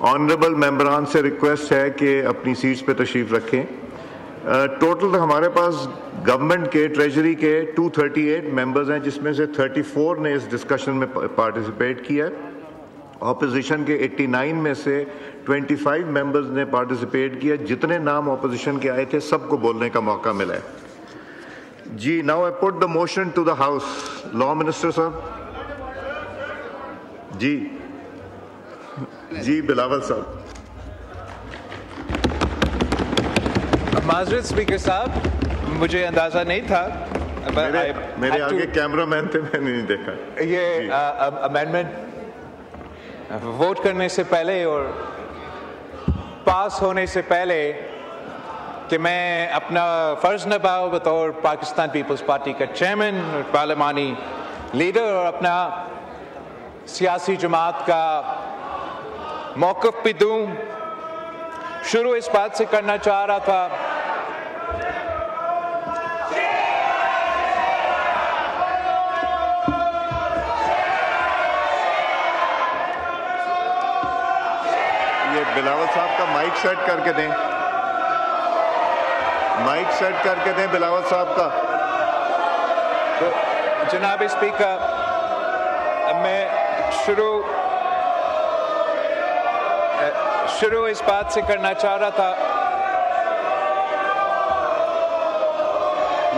Honourable ممبران سے request ہے کہ اپنی سیٹس پہ تشریف رکھیں. ٹوٹل ہمارے پاس گورنمنٹ کے ٹریجری کے 238 ممبرز ہیں، جس میں سے 34 نے اس ڈسکشن میں پارٹیسپیٹ کیا ہے. اپوزیشن کے 89 میں سے 25 ممبرز نے پارٹیسپیٹ کیا. جتنے نام اپوزیشن کے آئے تھے سب کو بولنے کا موقع ملا ہے. جی now I put the motion to the house. Law minister صاحب. جی بلاول صاحب. معذرت اسپیکر صاحب، مجھے اندازہ نہیں تھا. میرے آگے کیمرہ مین تھے، میں نے نہیں دیکھا. یہ امینڈمنٹ ووٹ کرنے سے پہلے اور پاس ہونے سے پہلے کہ میں اپنا فرض نبھاؤں بطور پاکستان پیپلز پارٹی کا چیئرمین اور پارلیمانی لیڈر، اور اپنا سیاسی جماعت کا موقف بھی دوں. شروع اس بات سے کرنا چاہ رہا تھا بلاول صاحب کا مائک سیٹ کر کے دیں. مائک سیٹ کر کے دیں بلاول صاحب کا. جناب اسپیکر، میں شروع اس بات سے کرنا چاہ رہا تھا.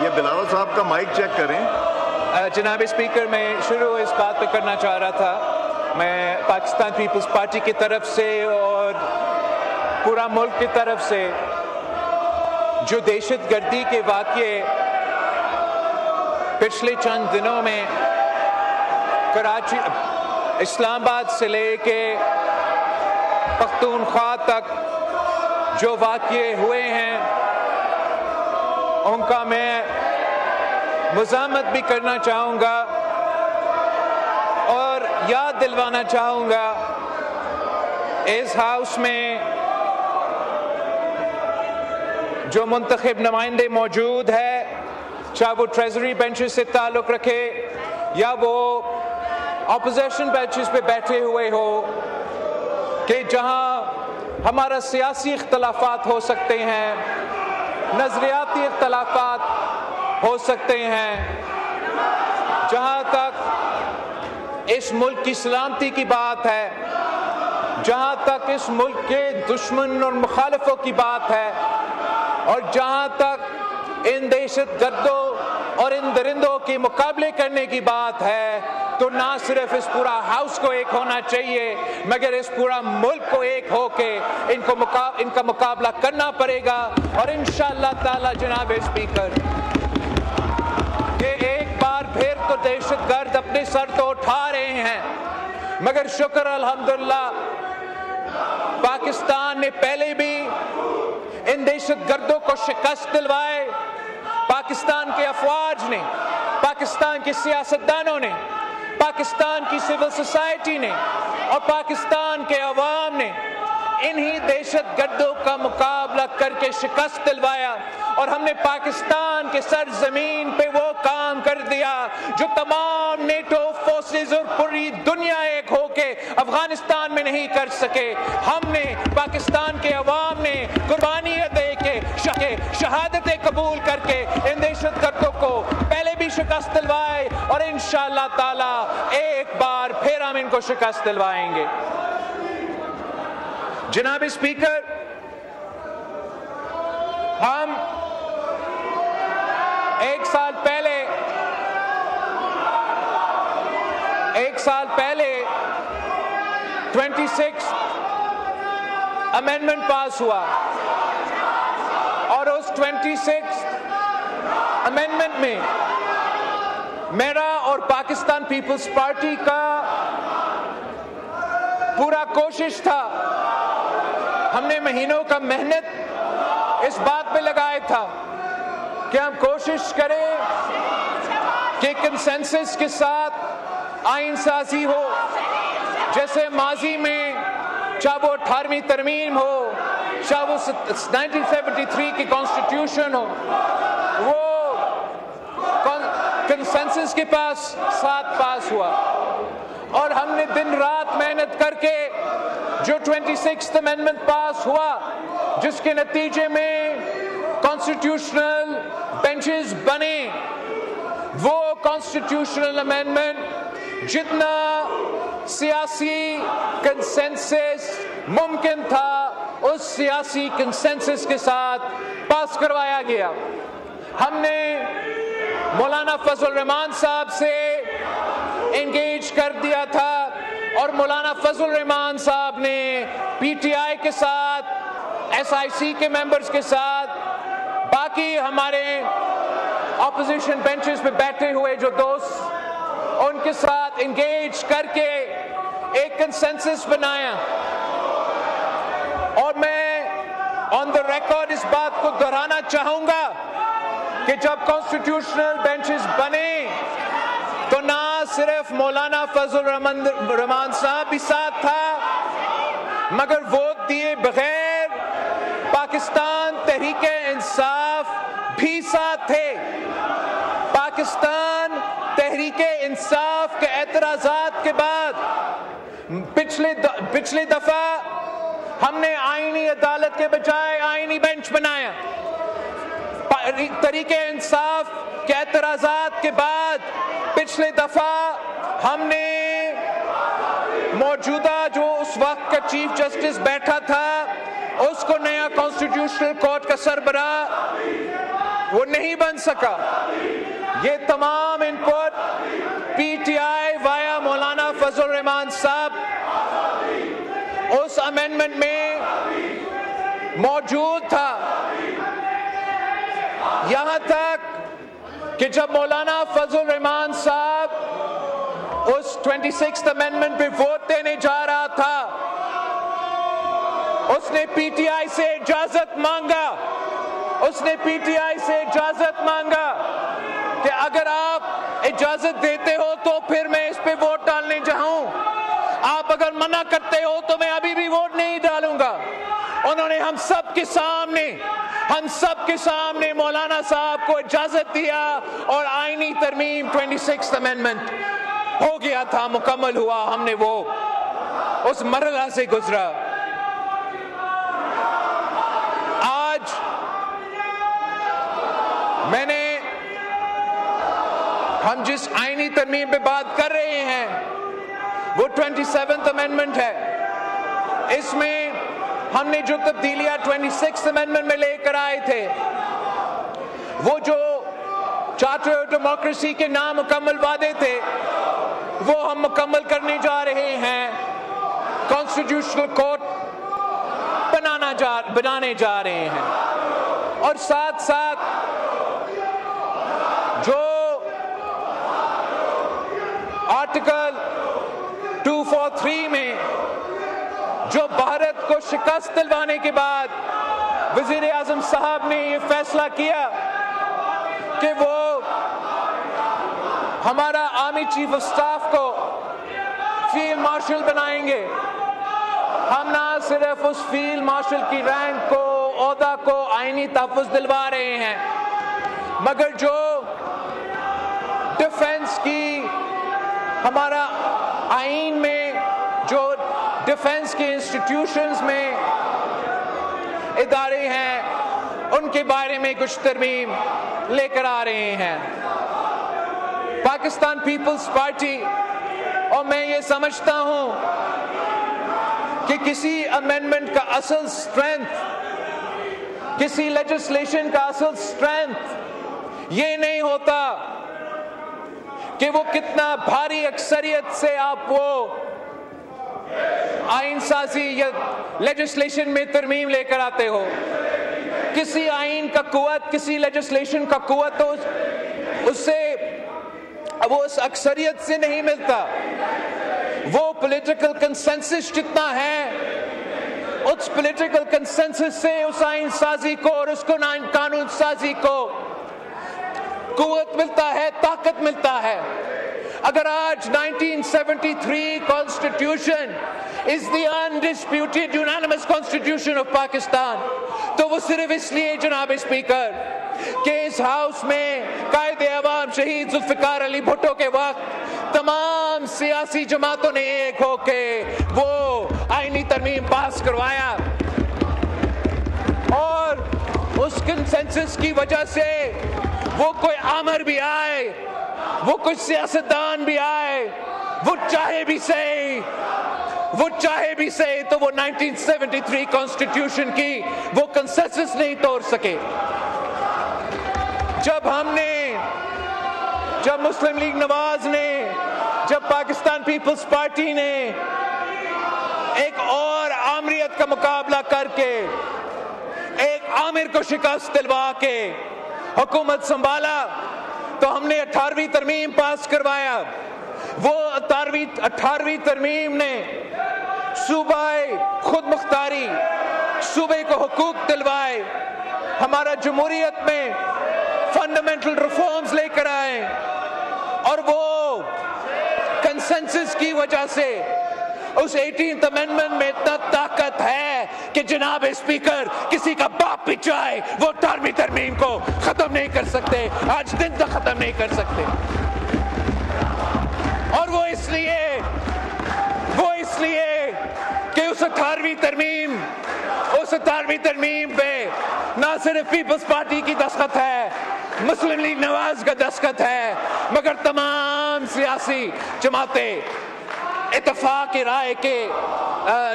یہ بلاول صاحب کا مائک چیک کریں. جناب اسپیکر، میں شروع اس بات پہ کرنا چاہ رہا تھا. میں پاکستان پیپلز پارٹی کی طرف سے اور پورا ملک کی طرف سے جو دہشت گردی کے واقعے پچھلے چند دنوں میں کراچی، اسلام آباد سے لے کے پختونخوا تک جو واقعے ہوئے ہیں ان کا میں مزاحمت بھی کرنا چاہوں گا اور یاد دلوانا چاہوں گا اس ہاؤس میں جو منتخب نمائندے موجود ہے، چاہے وہ ٹریزری بینچز سے تعلق رکھے یا وہ اپوزیشن بینچز پہ بیٹھے ہوئے ہو، کہ جہاں ہمارا سیاسی اختلافات ہو سکتے ہیں، نظریاتی اختلافات ہو سکتے ہیں، جہاں تک اس ملک کی سلامتی کی بات ہے، جہاں تک اس ملک کے دشمن اور مخالفوں کی بات ہے، اور جہاں تک ان دہشت گردوں اور ان درندوں کے مقابلے کرنے کی بات ہے، تو نہ صرف اس پورا ہاؤس کو ایک ہونا چاہیے مگر اس پورا ملک کو ایک ہو کے ان کا مقابلہ کرنا پڑے گا. اور انشاءاللہ تعالی جناب اسپیکر، کہ ایک بار پھر تو دہشت گرد اپنے سر تو اٹھا رہے ہیں، مگر شکر الحمدللہ پاکستان نے پہلے بھی ان دہشت گردوں کو شکست دلوائے. پاکستان کے افواج نے، پاکستان کے سیاستدانوں نے، پاکستان کی سول سوسائٹی نے اور پاکستان کے عوام نے انہی دہشت گردوں کا مقابلہ کر کے شکست دلوایا. اور ہم نے پاکستان کے سرزمین پہ وہ کام کر دیا جو تمام نیٹو فورسز اور پوری دنیا ایک ہو کے افغانستان میں نہیں کر سکے. ہم نے، پاکستان کے عوام نے قربانی دے کے شہادتیں قبول کر کے ان دہشت گردوں کو پہلے بھی شکست دلوائے اور انشاءاللہ تعالی ایک بار پھر ہم ان کو شکست دلوائیں گے. جناب اسپیکر، ہم ایک سال پہلے 26 امینڈمنٹ پاس ہوا اور اس 26 امینڈمنٹ میں میرا اور پاکستان پیپلز پارٹی کا پورا کوشش تھا، ہم نے مہینوں کا محنت اس بات پہ لگایا تھا کہ ہم کوشش کریں کہ کنسنسس کے ساتھ آئین سازی ہو، جیسے ماضی میں چاہے وہ 18ویں ترمیم ہو، چاہے وہ 1973 کی کانسٹیٹیوشن ہو، وہ کنسنسس کے ساتھ پاس ہوا. اور ہم نے دن رات محنت کر کے जो 26th अमेंडमेंट पास हुआ, जिसके नतीजे में कॉन्स्टिट्यूशनल बेंचेस बने, वो कॉन्स्टिट्यूशनल अमेंडमेंट जितना सियासी कंसेंसस मुमकिन था, उस सियासी कंसेंसस के साथ पास करवाया गया। हमने मौलाना फजल रहमान साहब से एंगेज कर दिया था और मौलाना फजल रहमान साहब ने पीटीआई के साथ, एसआईसी के मेंबर्स के साथ, बाकी हमारे ऑपोजिशन बेंचेस पे बैठे हुए जो दोस्त, उनके साथ एंगेज करके एक कंसेंसस बनाया। और मैं ऑन द रिकॉर्ड इस बात को दोहराना चाहूंगा कि जब कॉन्स्टिट्यूशनल बेंचेस बने तो ना सिर्फ मौलाना फजल रहमान साहब भी साथ था, मगर वोट दिए बगैर पाकिस्तान तहरीके इंसाफ भी साथ थे। पाकिस्तान तहरीके इंसाफ के एतराज़ात के बाद पिछली दफा हमने आईनी अदालत के बजाय आईनी बेंच बनाया। तहरीके इंसाफ के एतराज़ात के बाद पिछले दफा हमने मौजूदा जो उस वक्त का चीफ जस्टिस बैठा था, उसको नया कॉन्स्टिट्यूशनल कोर्ट का सरबराह वो नहीं बन सका। ये तमाम इनपुट पीटीआई वाया मौलाना फजल रहमान साहब उस अमेंडमेंट में मौजूद था। यहां तक कि जब मौलाना फजल रहमान साहब उस 26th अमेंडमेंट पे वोट देने जा रहा था, उसने पीटीआई से इजाजत मांगा। उसने पीटीआई से इजाजत मांगा कि अगर आप इजाजत देते हो तो फिर मैं इस पे वोट डालने जाऊं, आप अगर मना करते हो तो मैं अभी भी वोट नहीं डालूंगा। उन्होंने हम सब के सामने मौलाना साहब को इजाजत दिया और आईनी तरमीम 26th अमेंडमेंट हो गया था, मुकम्मल हुआ। हमने वो उस मरहला से गुजरा। आज हम जिस आईनी तरमीम पे बात कर रहे हैं वो 27th अमेंडमेंट है। इसमें हमने जो तब्दीलियां 26th अमेंडमेंट में लेकर आए थे, वो जो चार्टर ऑफ डेमोक्रेसी के नामुकम्मल वादे थे, वो हम मुकम्मल करने जा रहे हैं। कॉन्स्टिट्यूशनल कोर्ट बनाने जा रहे हैं और साथ साथ जो आर्टिकल 243 में जो भारत को शिकस्त दिलवाने के बाद वजीर आजम साहब ने ये फैसला किया कि वो हमारा आर्मी चीफ ऑफ स्टाफ को फील्ड मार्शल बनाएंगे। हम ना सिर्फ उस फील्ड मार्शल की रैंक को, ओहदा को आईनी तहफ़्फ़ुज़ दिलवा रहे हैं, मगर जो डिफेंस की हमारा आईन में जो डिफेंस के इंस्टीट्यूशंस में इदारे हैं, उनके बारे में कुछ तरमीम लेकर आ रहे हैं। पाकिस्तान पीपल्स पार्टी और मैं ये समझता हूं कि किसी अमेंडमेंट का असल स्ट्रेंथ, किसी लेजिस्लेशन का असल स्ट्रेंथ ये नहीं होता कि वो कितना भारी अक्सरियत से आप वो आइन साजी या लेजिस्लेशन में तरमीम लेकर आते हो। किसी आइन का कुव्वत, किसी लेजिस्लेशन का कुव्वत तो उससे वो उस अक्सरियत से नहीं मिलता। वो पॉलिटिकल कंसेंसस जितना है, उस पॉलिटिकल कंसेंसस से उस आइन साजी को और उसको कानून साजी को कुव्वत मिलता है, ताकत मिलता है। अगर आज 1973 constitution is the undisputed unanimous constitution of Pakistan, तो वो सिर्फ इसलिए जनाब स्पीकर कि इस हाउस में कायदे अवाम शहीद जुल्फिकार अली भुट्टो के वक्त तमाम सियासी जमातों ने एक होके वो आईनी तरमीम पास करवाया और उस कंसेंसस की वजह से वो कोई आमिर भी आए, वो कुछ सियासतदान भी आए, वो चाहे भी सही तो वो 1973 कॉन्स्टिट्यूशन की वो कंसेंसस नहीं तोड़ सके। जब मुस्लिम लीग नवाज ने, जब पाकिस्तान पीपल्स पार्टी ने एक और आमरीत का मुकाबला करके एक आमिर को शिकस्त दिलवा के हुकूमत संभाला, तो हमने 18वीं तरमीम पास करवाया। वो 18वीं तरमीम ने सूबाए खुद मुख्तारी, सूबे को हुकूक दिलवाए, हमारा जमहूरियत में फंडामेंटल रिफॉर्म्स लेकर आए और वो कंसेंसस की वजह से उस 18th अमेंडमेंट में इतना ताकत है कि जनाब स्पीकर किसी का बाप भी चाहे वो 18वीं तरमीम को खत्म नहीं कर सकते, आज दिन तक खत्म नहीं कर सकते। और वो इसलिए कि उस 18वीं तरमीम पे ना सिर्फ पीपल्स पार्टी की दस्तखत है, मुस्लिम लीग नवाज का दस्तखत है, मगर तमाम सियासी जमातें इत्तेफाक की राय के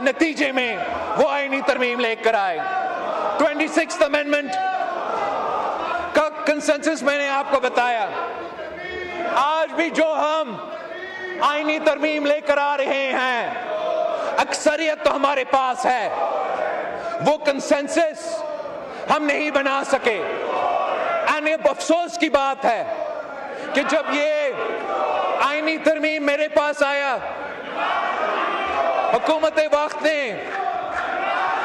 नतीजे में वो आईनी तरमीम लेकर आए। 26th अमेंडमेंट का कंसेंसस मैंने आपको बताया। आज भी जो हम आईनी तरमीम लेकर आ रहे हैं, अक्सरियत तो हमारे पास है, वो कंसेंसस हम नहीं बना सके। और ये अफसोस की बात है कि जब ये आईनी तरमीम मेरे पास आया, हुकूमत वक्त ने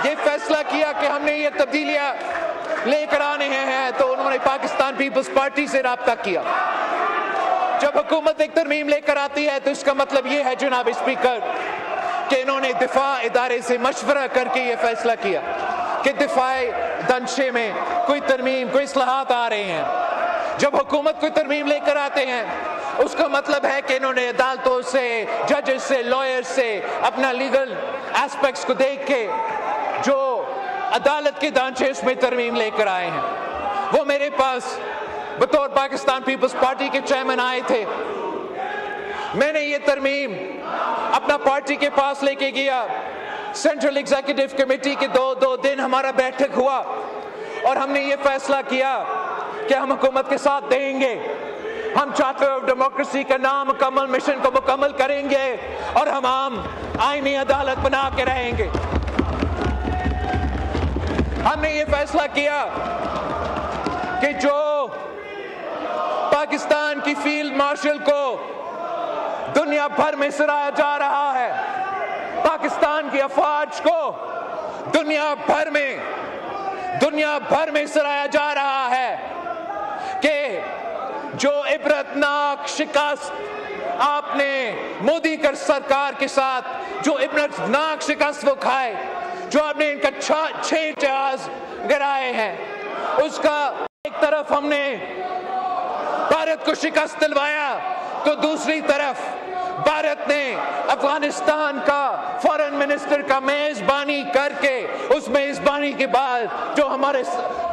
ये फैसला किया कि हमने ये तब्दीलियां लेकर आने हैं, तो उन्होंने पाकिस्तान पीपल्स पार्टी से राब्ता किया। जब हुकूमत एक तरमीम लेकर आती है तो इसका मतलब ये है जनाब स्पीकर कि इन्होंने दिफा इदारे से मशवरा करके ये फैसला किया कि दिफाई दंशे में कोई तरमीम, कोई इस्लाहात आ रहे हैं। जब हुकूमत कोई तरमीम लेकर आते हैं उसका मतलब है कि इन्होंने अदालतों से, जजेस से, लॉयर्स से अपना लीगल एस्पेक्ट्स को देख के जो अदालत के दांचे उसमें तरमीम लेकर आए हैं। वो मेरे पास बतौर पाकिस्तान पीपल्स पार्टी के चेयरमैन आए थे। मैंने ये तरमीम अपना पार्टी के पास लेके गया। सेंट्रल एग्जीक्यूटिव कमेटी के दो दिन हमारा बैठक हुआ और हमने ये फैसला किया कि हम हुकूमत के साथ देंगे, हम चार्टर ऑफ डेमोक्रेसी का नामुकम्मल मिशन को मुकम्मल करेंगे और हम आईनी अदालत बना के रहेंगे। हमने ये फैसला किया कि जो पाकिस्तान की फील्ड मार्शल को दुनिया भर में सराहा जा रहा है, पाकिस्तान की अफवाज को दुनिया भर में सराहा जा रहा है कि जो इबरतनाक शिकस्त आपने मोदी कर सरकार के साथ, जो इबरतनाक शिकस्त वो खाए, जो आपने इनका 6 जहाज गिराए हैं, उसका एक तरफ हमने भारत को शिकस्त दिलवाया तो दूसरी तरफ भारत ने अफगानिस्तान का फॉरेन मिनिस्टर का मेजबानी करके उस मेजबानी के बाद जो हमारे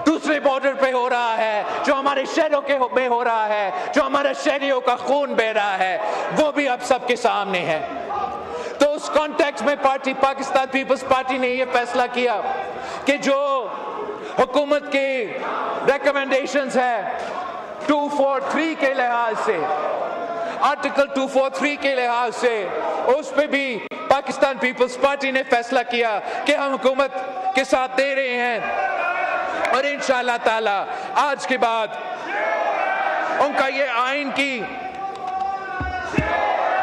दूसरे बॉर्डर पे हो रहा है, जो हमारे शहरों के में हो रहा है, जो हमारे शहरियों का खून बह रहा है, वो भी अब सबके सामने है। तो उस कॉन्टेक्स्ट में पाकिस्तान पीपल्स पार्टी ने ये फैसला किया कि जो हुकूमत की रिकमेंडेशंस है 243 के लिहाज से, आर्टिकल 243 के लिहाज से, उस पे भी पाकिस्तान पीपल्स पार्टी ने फैसला किया कि हम हुकूमत के साथ दे रहे हैं और इंशाअल्लाह ताला आज के बाद उनका ये आइन की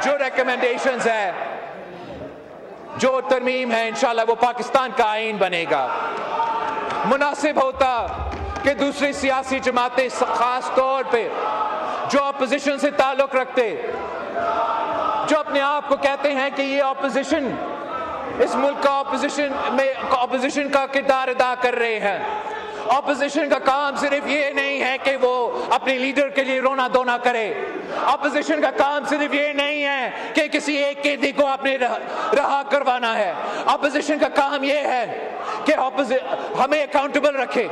जो रिकमेंडेशंस है, जो तरमीम है, इंशाअल्लाह वो पाकिस्तान का आइन बनेगा। मुनासिब होता कि दूसरी सियासी जमातें खास तौर पे जो अपोजिशन से ताल्लुक रखते, जो अपने आप को कहते हैं कि ये अपोजिशन, इस मुल्क का अपोजिशन का किरदार अदा कर रहे हैं। अपोजिशन का काम सिर्फ ये नहीं है कि वो अपने लीडर के लिए रोना धोना करे, अपोजिशन का काम सिर्फ ये नहीं है कि किसी एक कैदी को आपने रहा करवाना है। अपोजिशन का काम ये है कि हमें अकाउंटेबल रखे।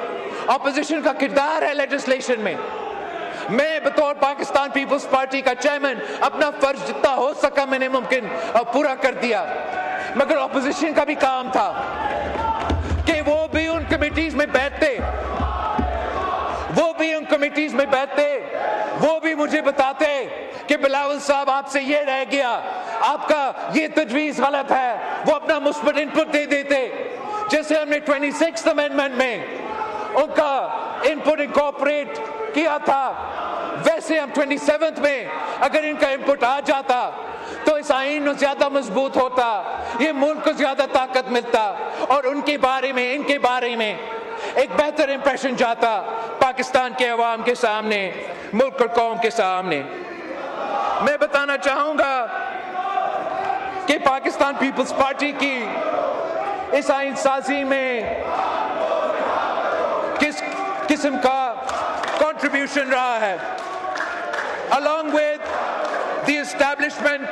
अपोजिशन का किरदार है लेजिस्लेशन में। मैं बतौर पाकिस्तान पीपल्स पार्टी का चेयरमैन अपना फर्ज जितना हो सका मैंने मुमकिन पूरा कर दिया, मगर अपोजिशन का भी काम था कि वो भी उन कमेटीज में बैठते, वो भी मुझे बताते कि बिलावल साहब आपसे ये रह गया, आपका ये तजवीज़ गलत है, वो अपना मुस्बत इनपुट दे देते। जैसे हमने 26th अमेंडमेंट में उनका इनपुट इनकॉर्पोरेट किया था, वैसे हम 27th में अगर इनका इनपुट आ जाता तो इस आइन ज्यादा मजबूत होता, ये मुल्क को ज्यादा ताकत मिलता और इनके बारे में एक बेहतर इंप्रेशन जाता पाकिस्तान के अवाम के सामने, मुल्क और कौम के सामने। मैं बताना चाहूंगा कि पाकिस्तान पीपल्स पार्टी की इस आइन साजी में किस किस्म का कंट्रीब्यूशन रहा है। Along with the establishment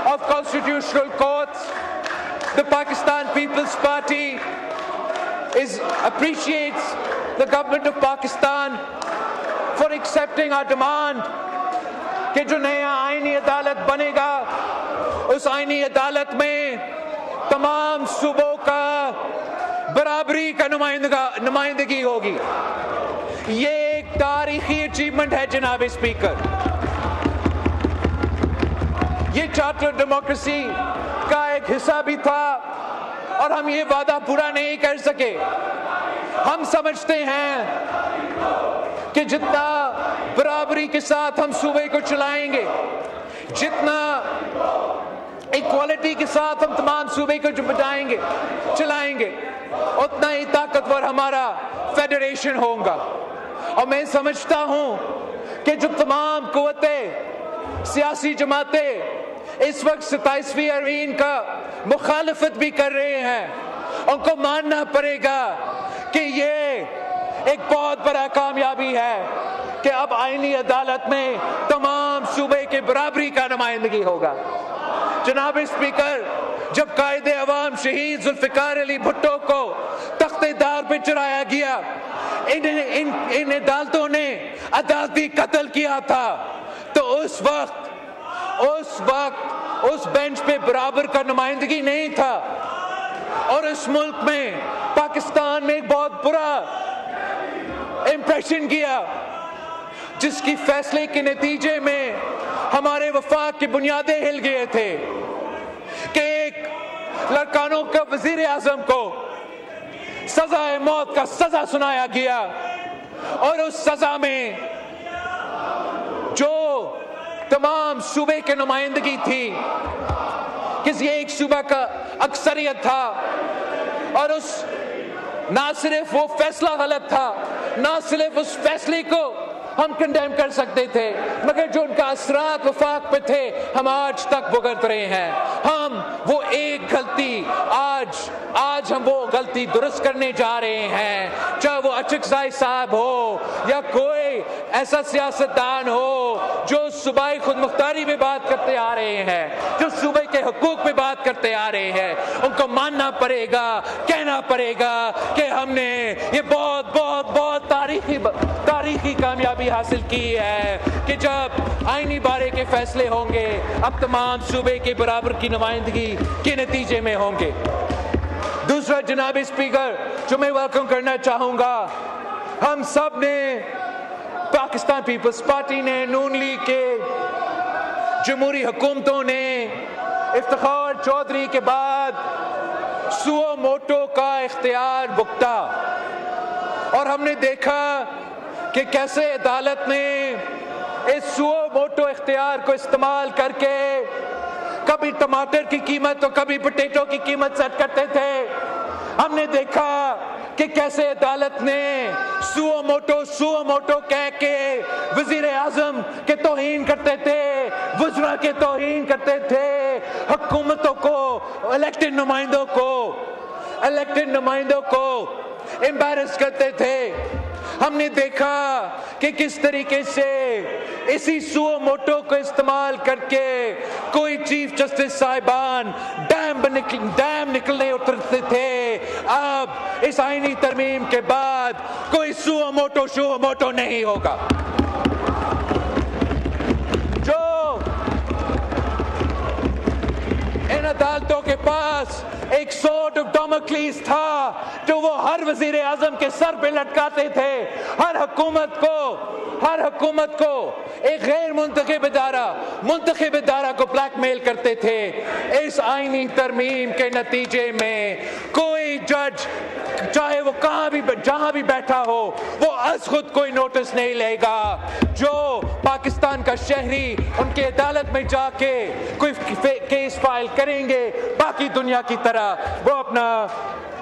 of constitutional courts, the Pakistan People's Party appreciates the government of Pakistan for accepting our demand कि जो नया आईनी अदालत बनेगा उस आईनी अदालत में तमाम सूबों का बराबरी का नुमाइंदगी होगी। ये एक तारीखी अचीवमेंट है जनाब स्पीकर। ये चार्टर डेमोक्रेसी का एक हिस्सा भी था और हम ये वादा पूरा नहीं कर सके। हम समझते हैं कि जितना बराबरी के साथ हम सूबे को चलाएंगे, जितना इक्वालिटी के साथ हम तमाम सूबे को चलाएंगे, उतना ही ताकतवर हमारा फेडरेशन होगा। और मैं समझता हूं कि जो तमाम कुव्वतें सियासी जमातें इस वक्त 27वीं अरवीन का मुखालफत भी कर रहे हैं, उनको मानना पड़ेगा कि ये एक बहुत बड़ा कामयाबी है कि अब आईनी अदालत में तमाम सूबे के बराबरी का नुमाइंदगी होगा। जनाब स्पीकर, जब कायदे अवाम शहीद जुल्फिकार अली भुट्टो को तख्तेदार पे चढ़ाया गया, इन अदालतों ने अदालती कत्ल किया था, तो उस वक्त उस बेंच पे बराबर का नुमाइंदगी नहीं था और इस मुल्क में पाकिस्तान में एक बहुत बुरा इंप्रेशन किया, जिसकी फैसले के नतीजे में हमारे वफाक की बुनियादें हिल गए थे कि एक लड़कानों का वजीर आजम को सजाए मौत का सजा सुनाया गया और उस सजा में जो तमाम सूबे की नुमाइंदगी थी, किसी एक सूबा का अक्सरियत था और ना सिर्फ वो फैसला गलत था, ना सिर्फ उस फैसले को हम कंडेम कर सकते थे, मगर जो उनका असरात वफाक पे थे हम आज तक भुगत रहे हैं। हम वो एक गलती आज हम वो गलती दुरुस्त करने जा रहे हैं, चाहे वो अचकजाई साहब हो या कोई ऐसा सियासतदान हो जो सूबाई खुद मुख्तारी में बात करते आ रहे हैं, जो सूबे के हुकूक में बात करते आ रहे हैं, उनको मानना पड़ेगा, कहना पड़ेगा कि हमने ये बहुत बहुत बहुत तारीखी कामयाबी हासिल की है कि जब आईनी बारे के फैसले होंगे अब तमाम सूबे के बराबर की नुमाइंदगी के नतीजे में होंगे। दूसरा जनाब स्पीकर जो मैं वेलकम करना चाहूंगा, हम सब ने, पाकिस्तान पीपल्स पार्टी ने, नून लीग के जमहूरी हुकूमतों ने इफ्तिखार चौधरी के बाद सुओ मोटो का इख्तियार भुगता और हमने देखा कि कैसे अदालत ने इस सुओ मोटो इख्तियार को इस्तेमाल करके कभी टमाटर की कीमत तो कभी पोटैटो की कीमत सेट करते थे। हमने देखा कि कैसे अदालत ने सुओ मोटो कह के वजीर आजम के तौहीन करते थे, वज़रा के तौहीन करते थे, हुकूमतों को, इलेक्टेड नुमाइंदों को एम्बैरस करते थे। हमने देखा कि किस तरीके से इसी सुओ मोटो को इस्तेमाल करके कोई चीफ जस्टिस साहिबान डैम निकलने उतरते थे। अब इस आईनी तरमीम के बाद कोई सुओ मोटो नहीं होगा। जो इन अदालतों के पास एक स्वॉर्ड ऑफ डैमोक्लिस था जो वो हर वजीर आजम के सर पे लटकाते थे, हर हुकूमत को एक गैर मुंतखब इदारा को ब्लैकमेल करते थे। इस आईनी तरमीम के नतीजे में कोई जज चाहे वो जहां भी बैठा हो वो आज खुद कोई नोटिस नहीं लेगा। जो पाकिस्तान का शहरी उनके अदालत में जाके कोई केस फाइल करेंगे, बाकी दुनिया की तरह वो अपना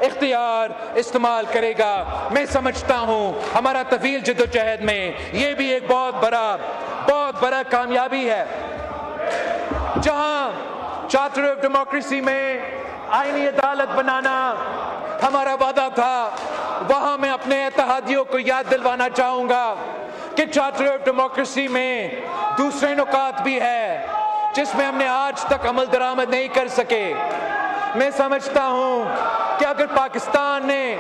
इख्तियार इस्तेमाल करेगा। मैं समझता हूँ हमारा तवील जद्दोजहद में ये भी एक बहुत बड़ा कामयाबी है। जहाँ चार्टर ऑफ डेमोक्रेसी में आईनी अदालत बनाना हमारा वादा था, वहाँ मैं अपने इत्तेहादियों को याद दिलवाना चाहूँगा कि चार्टर ऑफ डेमोक्रेसी में दूसरे नुकात भी है जिसमें हमने आज तक अमल दरामद नहीं कर सके। मैं समझता हूँ कि अगर पाकिस्तान ने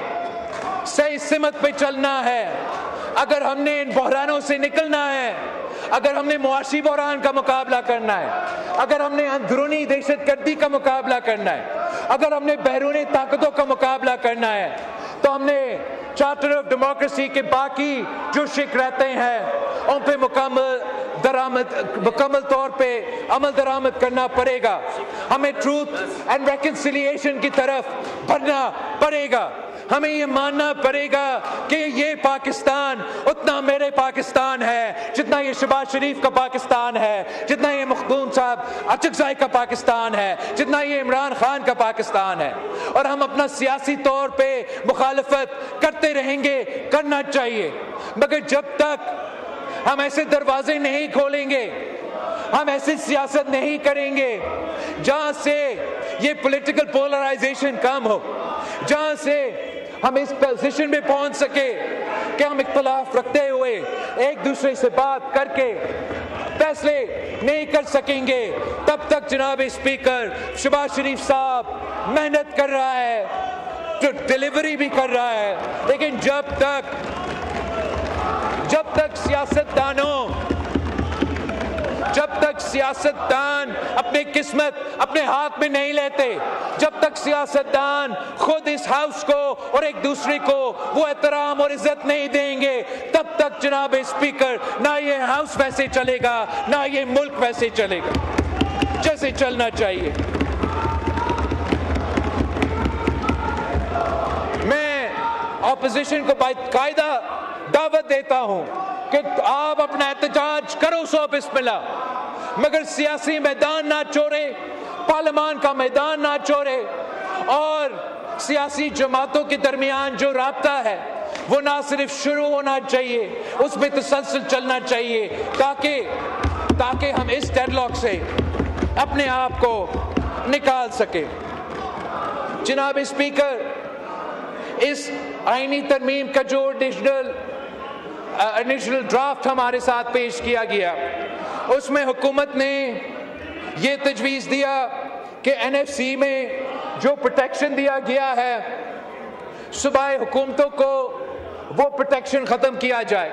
सही सिमत पे चलना है, अगर हमने इन बहरानों से निकलना है, अगर हमने मुआशी बहरान का मुकाबला करना है, अगर हमने अंदरूनी दहशतगर्दी का मुकाबला करना है, अगर हमने बैरूनी ताकतों का मुकाबला करना है, तो हमने चार्टर ऑफ डेमोक्रेसी के बाकी जो शिक रहते हैं उन पे मुकम्मल तौर पे अमल दरामद करना पड़ेगा। हमें ट्रूथ एंड रेकन्सिलिएशन की तरफ बढ़ना पड़ेगा। हमें ये मानना पड़ेगा कि ये पाकिस्तान उतना मेरे पाकिस्तान है जितना ये शहबाज शरीफ का पाकिस्तान है, जितना ये मखदूम साहब अचकज़ई का पाकिस्तान है, जितना ये इमरान खान का पाकिस्तान है। और हम अपना सियासी तौर पे मुखालफत करते रहेंगे, करना चाहिए, मगर जब तक हम ऐसे दरवाजे नहीं खोलेंगे, हम ऐसी सियासत नहीं करेंगे जहां से ये पॉलिटिकल पोलराइजेशन कम हो, जहां से हम इस पोजीशन में पहुंच सके कि हम इख्तिलाफ रखते हुए एक दूसरे से बात करके फैसले नहीं कर सकेंगे, तब तक जनाब स्पीकर शहबाज शरीफ साहब मेहनत कर रहा है, तो डिलीवरी भी कर रहा है, लेकिन जब सियासतदान अपनी किस्मत अपने हाथ में नहीं लेते, जब तक सियासतदान खुद इस हाउस को और एक दूसरे को वो एहतराम और इज्जत नहीं देंगे, तब तक जनाब स्पीकर ना ये हाउस वैसे चलेगा, ना ये मुल्क वैसे चलेगा जैसे चलना चाहिए। मैं ऑपोजिशन को बाकायदा दावत देता हूं कि आप अपना एहतजाज करो, सो बिस्मिल्लाह, मगर सियासी मैदान ना छोड़े, पार्लियामान का मैदान ना छोड़े, और सियासी जमातों के दरमियान जो राब्ता है वो ना सिर्फ शुरू होना चाहिए, उसमें तसलसल चलना चाहिए, ताकि हम इस डेडलॉक से अपने आप को निकाल सके। जनाब स्पीकर, इस आईनी तरमीम का जो इनिशियल ड्राफ्ट हमारे साथ पेश किया गया, उसमें हुकूमत ने ये तजवीज़ दिया कि एनएफसी में जो प्रोटेक्शन दिया गया है, सूबाई हुकूमतों को वो प्रोटेक्शन ख़त्म किया जाए।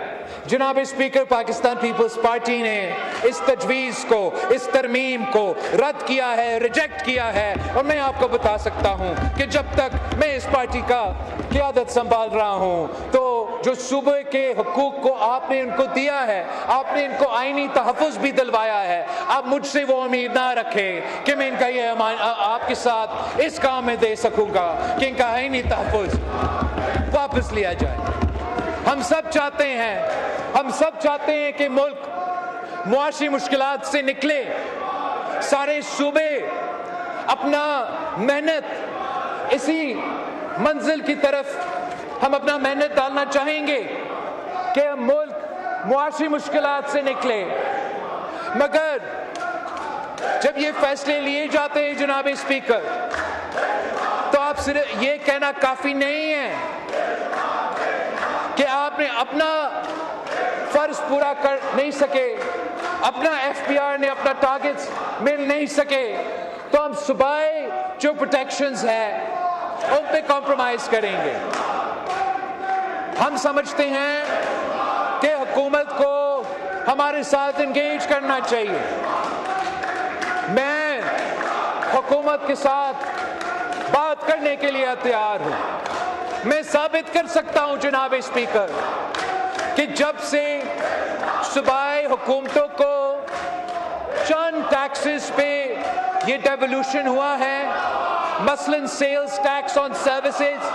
जनाब स्पीकर, पाकिस्तान पीपल्स पार्टी ने इस तजवीज़ को, इस तरमीम को रद्द किया है, रिजेक्ट किया है, और मैं आपको बता सकता हूँ कि जब तक मैं इस पार्टी का क़यादत संभाल रहा हूँ, तो जो सूबे के हुकूक को आपने इनको दिया है, आपने इनको आईनी तहफ़्फ़ुज़ भी दिलवाया है, आप मुझसे वो उम्मीद ना रखें कि मैं इनका ये आपके साथ इस काम में दे सकूँगा कि इनका आईनी तहफ़्फ़ुज़ वापस लिया जाए। हम सब चाहते हैं कि मुल्क मुआशी मुश्किलात से निकले, सारे सूबे अपना मेहनत इसी मंजिल की तरफ हम अपना मेहनत डालना चाहेंगे कि मुल्क मुआशी मुश्किलात से निकले, मगर जब ये फैसले लिए जाते हैं जनाब स्पीकर, तो आप सिर्फ ये कहना काफ़ी नहीं है कि आपने अपना فرض پورا کر نہیں سکے, اپنا FPR نے اپنا ٹارگٹس مل نہیں سکے, تو ہم صوبائی جو پروٹیکشنز ہیں ان پہ کمپرومائز کریں گے. ہم سمجھتے ہیں کہ حکومت کو ہمارے ساتھ انگیج کرنا چاہیے. میں حکومت کے ساتھ بات کرنے کے لیے تیار ہوں. میں ثابت کر سکتا ہوں جناب اسپیکر کہ جب سے صوبائی حکومتوں کو چند ٹیکسز پہ یہ ڈیولوشن ہوا ہے, مثلاً سیلز ٹیکس آن سروسز,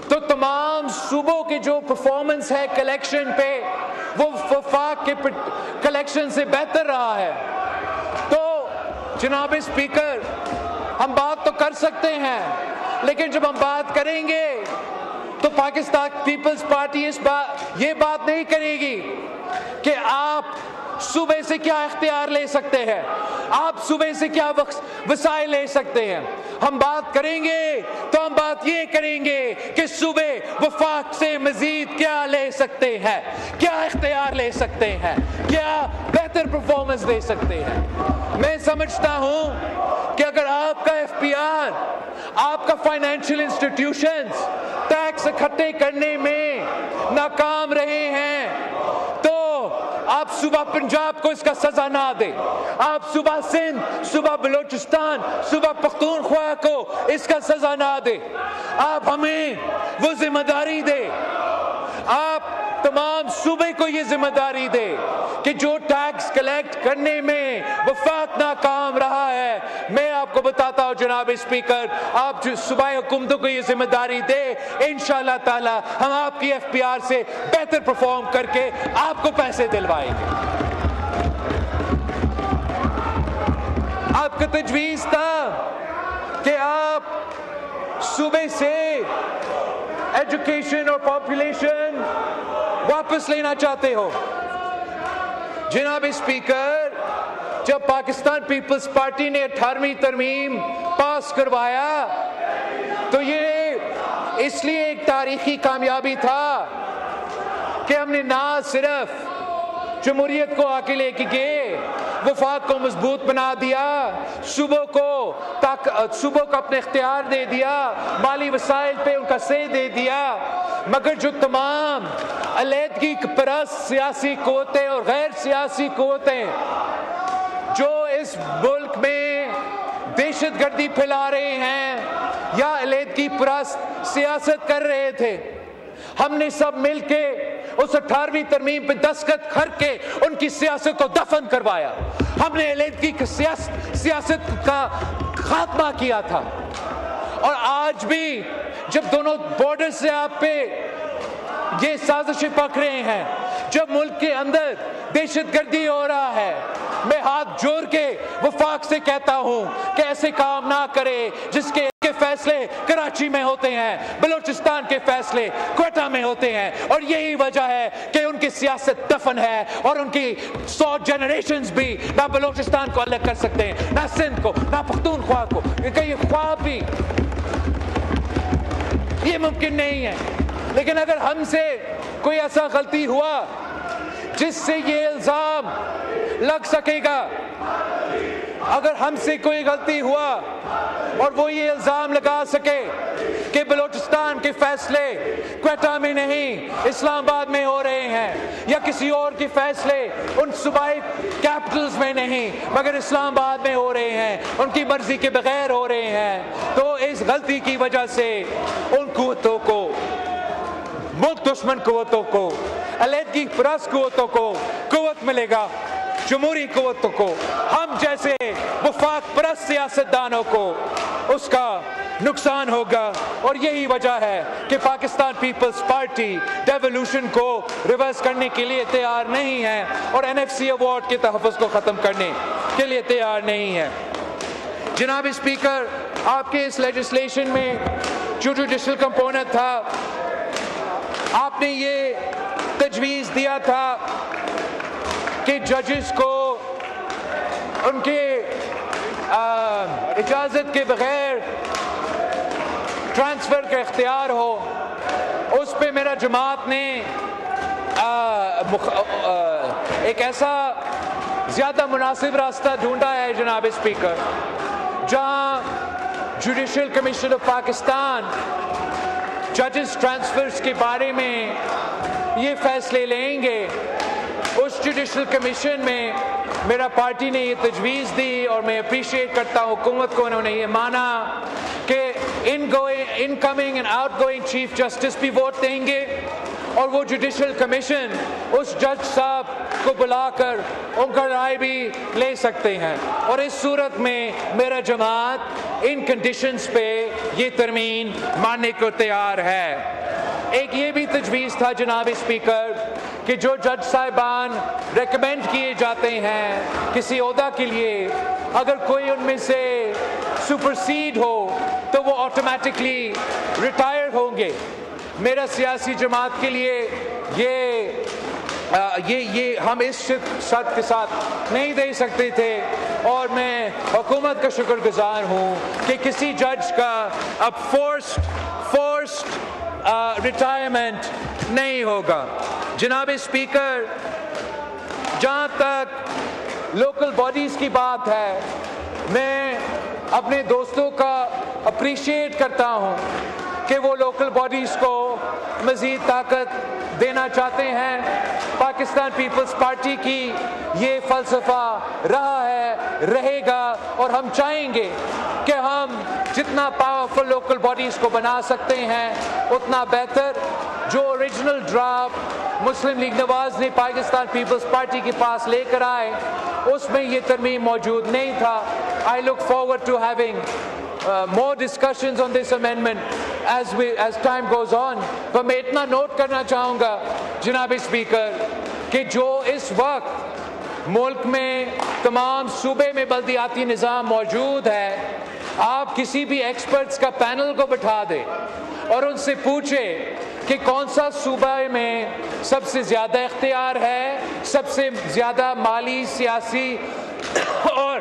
تو تمام صوبوں کی جو پرفارمنس ہے کلیکشن پہ وہ وفاق کے کلیکشن سے بہتر رہا ہے. تو جناب اسپیکر, ہم بات تو کر سکتے ہیں, لیکن جب ہم بات کریں گے تو پاکستان پیپلز پارٹی یہ بات نہیں کرے گی کہ آپ صوبے سے کیا اختیار لے سکتے ہیں, آپ صوبے سے کیا وسائل لے سکتے ہیں. ہم بات کریں گے تو ہم بات یہ کریں گے کہ صوبے وفاق سے مزید کیا لے سکتے ہیں, کیا اختیار لے سکتے ہیں, کیا بہتر پرفارمنس دے سکتے ہیں. میں سمجھتا ہوں کہ اگر آپ کا FPR, آپ کا فائنینشیل انسٹیٹیوشنز ٹیکس اکٹھے کرنے میں ناکام رہے ہیں تو آپ صوبہ پنجاب کو اس کا سزا نہ دیں, آپ صوبہ سندھ, صوبہ بلوچستان, صوبہ پختونخوا کو اس کا سزا نہ دیں. آپ ہمیں وہ ذمہ داری دیں, آپ تمام صوبے کو یہ ذمہ داری دے کہ جو ٹیکس کلیکٹ کرنے میں وفاق ناکام رہا ہے. میں آپ کو بتاتا ہوں جناب اسپیکر, آپ جو صوبائی حکومتوں کو یہ ذمہ داری دے, انشاءاللہ تعالی ہم آپ کی FPR سے بہتر پرفارم کر کے آپ کو پیسے دلوائیں گے. آپ کا تجویز تھا کہ آپ صوبے سے ایجوکیشن اور پاپولیشن واپس لینا چاہتے ہو. جناب اسپیکر, جب پاکستان پیپلز پارٹی نے 18ویں ترمیم پاس کروایا تو یہ اس لیے ایک تاریخی کامیابی تھا کہ ہم نے نہ صرف جمہوریت کو آگے لے کے گئے, وفاق کو مضبوط بنا دیا, صوبوں کو اپنے اختیار دے دیا, مالی وسائل پہ ان کا سے دے دیا, مگر جو تمام علیحدگی پرست سیاسی قوتیں اور غیر سیاسی قوتیں جو اس ملک میں دہشت گردی پھیلا رہے ہیں یا علیحدگی پرست سیاست کر رہے تھے, ہم نے سب مل کے اس 18ویں ترمیم پہ دستخط کر کے ان کی سیاست کو دفن کروایا. ہم نے علیحدگی کی سیاست کا خاتمہ کیا تھا. اور آج بھی جب دونوں بارڈر سے آپ پہ یہ سازشیں پک رہے ہیں, جب ملک کے اندر دہشت گردی ہو رہا ہے, میں ہاتھ جوڑ کے وفاق سے کہتا ہوں کہ ایسے کام نہ کرے جس کے فیصلے کراچی میں ہوتے ہیں, بلوچستان کے فیصلے کوئٹہ میں ہوتے ہیں, اور یہی وجہ ہے کہ ان کی سیاست دفن ہے اور ان کی 100 جنریشنز بھی نہ بلوچستان کو الگ کر سکتے ہیں, نہ سندھ کو, نہ پختونخوا کو. یہ خواب بھی یہ ممکن نہیں ہے. لیکن اگر ہم سے کوئی ایسا غلطی ہوا جس سے یہ الزام لگ سکے گا, اگر ہم سے کوئی غلطی ہوا اور وہ یہ الزام لگا سکے کہ بلوچستان کے فیصلے کوئٹہ میں نہیں اسلام آباد میں ہو رہے ہیں, یا کسی اور کے فیصلے ان صوبائی کیپٹلز میں نہیں مگر اسلام آباد میں ہو رہے ہیں, ان کی مرضی کے بغیر ہو رہے ہیں, تو اس غلطی کی وجہ سے ان قوتوں کو, ملک دشمن قوتوں کو, علیحدگی پرست قوتوں کو قوت ملے گا, جمہوری قوتوں کو, ہم جیسے وفاق پرست سیاستدانوں کو اس کا نقصان ہوگا. اور یہی وجہ ہے کہ پاکستان پیپلز پارٹی ڈیولوشن کو ریورس کرنے کے لیے تیار نہیں ہے اور NFC ایوارڈ کے تحفظ کو ختم کرنے کے لیے تیار نہیں ہے. جناب اسپیکر, آپ کے اس لیجسلیشن میں جو جوڈیشل کمپوننٹ تھا, آپ نے یہ تجویز دیا تھا کہ ججز کو ان کے اجازت کے بغیر ٹرانسفر کا اختیار ہو. اس پہ میرا جماعت نے ایک ایسا زیادہ مناسب راستہ ڈھونڈا ہے جناب اسپیکر جہاں جوڈیشل کمیشن آف پاکستان ججز ٹرانسفرز کے بارے میں یہ فیصلے لیں گے. اس جوڈیشل کمیشن میں میرا پارٹی نے یہ تجویز دی اور میں اپریشیٹ کرتا ہوں حکومت کو, انہوں نے یہ مانا کہ in coming and out going chief justice بھی ووٹ دیں گے اور وہ جوڈیشل کمیشن اس جج صاحب کو بلا کر ان کا رائے بھی لے سکتے ہیں. اور اس صورت میں میرا جماعت ان کنڈیشنز پہ یہ ترمیم ماننے کو تیار ہے. ایک یہ بھی تجویز تھا جناب اسپیکر کہ جو جج صاحبان ریکمینڈ کیے جاتے ہیں کسی عہدہ کے لیے, اگر کوئی ان میں سے سپرسیڈ ہو تو وہ آٹومیٹکلی ریٹائر ہوں گے. میرا سیاسی جماعت کے لیے یہ ہم اس شرط کے ساتھ نہیں دے سکتے تھے اور میں حکومت کا شکر گزار ہوں کہ کسی جج کا اب فورسڈ ریٹائرمنٹ نہیں ہوگا. جناب اسپیکر, جہاں تک لوکل باڈیز کی بات ہے, میں اپنے دوستوں کا اپریشیٹ کرتا ہوں کہ وہ لوکل باڈیز کو مزید طاقت دینا چاہتے ہیں. پاکستان پیپلز پارٹی کی یہ فلسفہ رہا ہے, رہے گا, اور ہم چاہیں گے کہ ہم جتنا پاورفل لوکل باڈیز کو بنا سکتے ہیں اتنا بہتر. جو اوریجنل ڈرافٹ مسلم لیگ نواز نے پاکستان پیپلز پارٹی کے پاس لے کر آئے اس میں یہ ترمیم موجود نہیں تھا. I look forward to having more discussions on this amendment as time goes on. تو میں اتنا نوٹ کرنا چاہوں گا جناب اسپیکر کہ جو اس وقت ملک میں تمام صوبے میں بلدیاتی نظام موجود ہے, آپ کسی بھی ایکسپرٹس کا پینل کو بٹھا دیں اور ان سے پوچھے کہ کون سا صوبہ میں سب سے زیادہ اختیار ہے, سب سے زیادہ مالی, سیاسی اور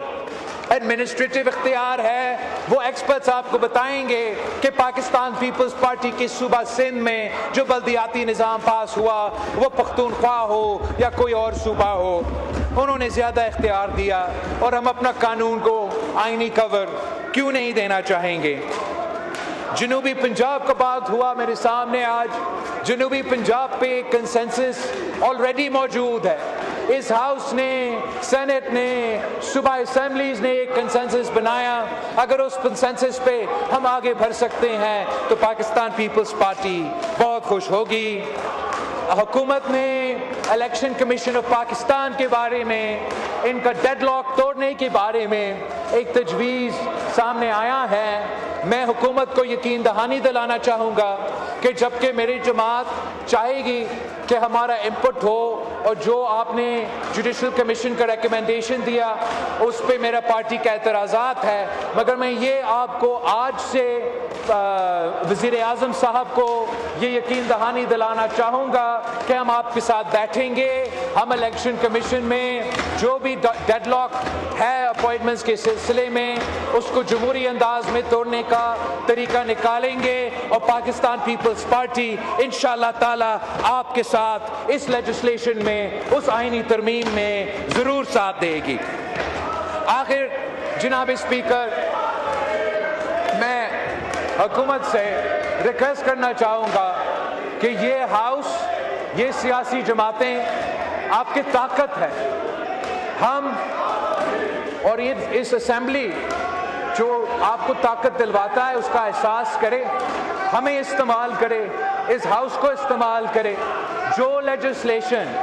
ایڈمنسٹریٹو اختیار ہے, وہ ایکسپرٹس آپ کو بتائیں گے کہ پاکستان پیپلز پارٹی کے صوبہ سندھ میں جو بلدیاتی نظام پاس ہوا وہ پختونخوا ہو یا کوئی اور صوبہ ہو, انہوں نے زیادہ اختیار دیا اور ہم اپنا قانون کو آئینی کور کیوں نہیں دینا چاہیں گے. جنوبی پنجاب کا بات ہوا میرے سامنے آج. جنوبی پنجاب پہ کنسنسس آلریڈی موجود ہے. اس ہاؤس نے, سینٹ نے, صوبائی اسمبلیز نے ایک کنسنسس بنایا. اگر اس کنسنسس پہ ہم آگے بڑھ سکتے ہیں تو پاکستان پیپلز پارٹی بہت خوش ہوگی. حکومت نے الیکشن کمیشن آف پاکستان کے بارے میں, ان کا ڈیڈ لاک توڑنے کے بارے میں ایک تجویز سامنے آیا ہے. میں حکومت کو یقین دہانی دلانا چاہوں گا کہ جبکہ میری جماعت چاہے گی کہ ہمارا انپٹ ہو اور جو آپ نے جوڈیشل کمیشن کا ریکمنڈیشن دیا اس پہ میرا پارٹی کا اعتراضات ہے, مگر میں یہ آپ کو آج سے وزیر اعظم صاحب کو یہ یقین دہانی دلانا چاہوں گا کہ ہم آپ کے ساتھ بیٹھیں گے. ہم الیکشن کمیشن میں جو بھی ڈیڈ لاک ہے اپوائنٹمنٹس کے سلسلے میں اس کو جمہوری انداز میں توڑنے کا طریقہ نکالیں گے اور پاکستان پیپلز پارٹی انشاءاللہ تعالی آپ کے ساتھ اس لیجسلیشن میں, اس آئینی ترمیم میں ضرور ساتھ دے گی. آخر جناب اسپیکر, میں حکومت سے ریکویسٹ کرنا چاہوں گا کہ یہ ہاؤس, یہ سیاسی جماعتیں آپ کی طاقت ہے. ہم اور اس اسمبلی جو آپ کو طاقت دلواتا ہے اس کا احساس کرے, ہمیں استعمال کرے, اس ہاؤس کو استعمال کرے. جو لیجسلیشن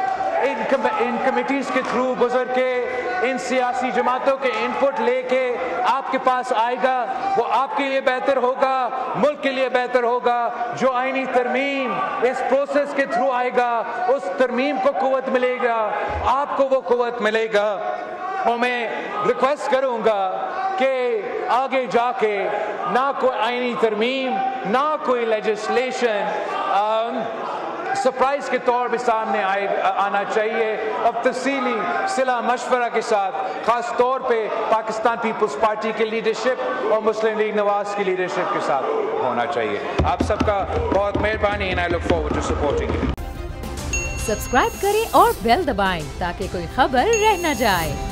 ان کمیٹیز کے تھرو گزر کے, ان سیاسی جماعتوں کے انپٹ لے کے آپ کے پاس آئے گا وہ آپ کے لیے بہتر ہوگا, ملک کے لیے بہتر ہوگا. جو آئینی ترمیم اس پروسیس کے تھرو آئے گا اس ترمیم کو قوت ملے گا, آپ کو وہ قوت ملے گا. اور میں ریکویسٹ کروں گا کہ آگے جا کے نہ کوئی آئینی ترمیم, نہ کوئی لیجسلیشن سرپرائز کے طور پہ سامنے آنا چاہیے. اب تفصیلی صلاح مشورہ کے ساتھ خاص طور پہ پاکستان پیپلز پارٹی کی لیڈرشپ اور مسلم لیگ نواز کی لیڈرشپ کے ساتھ ہونا چاہیے. آپ سب کا بہت مہربانی. and I look forward to supporting you. Subscribe करें और बेल दबाएं ताकि कोई खबर रह न जाए।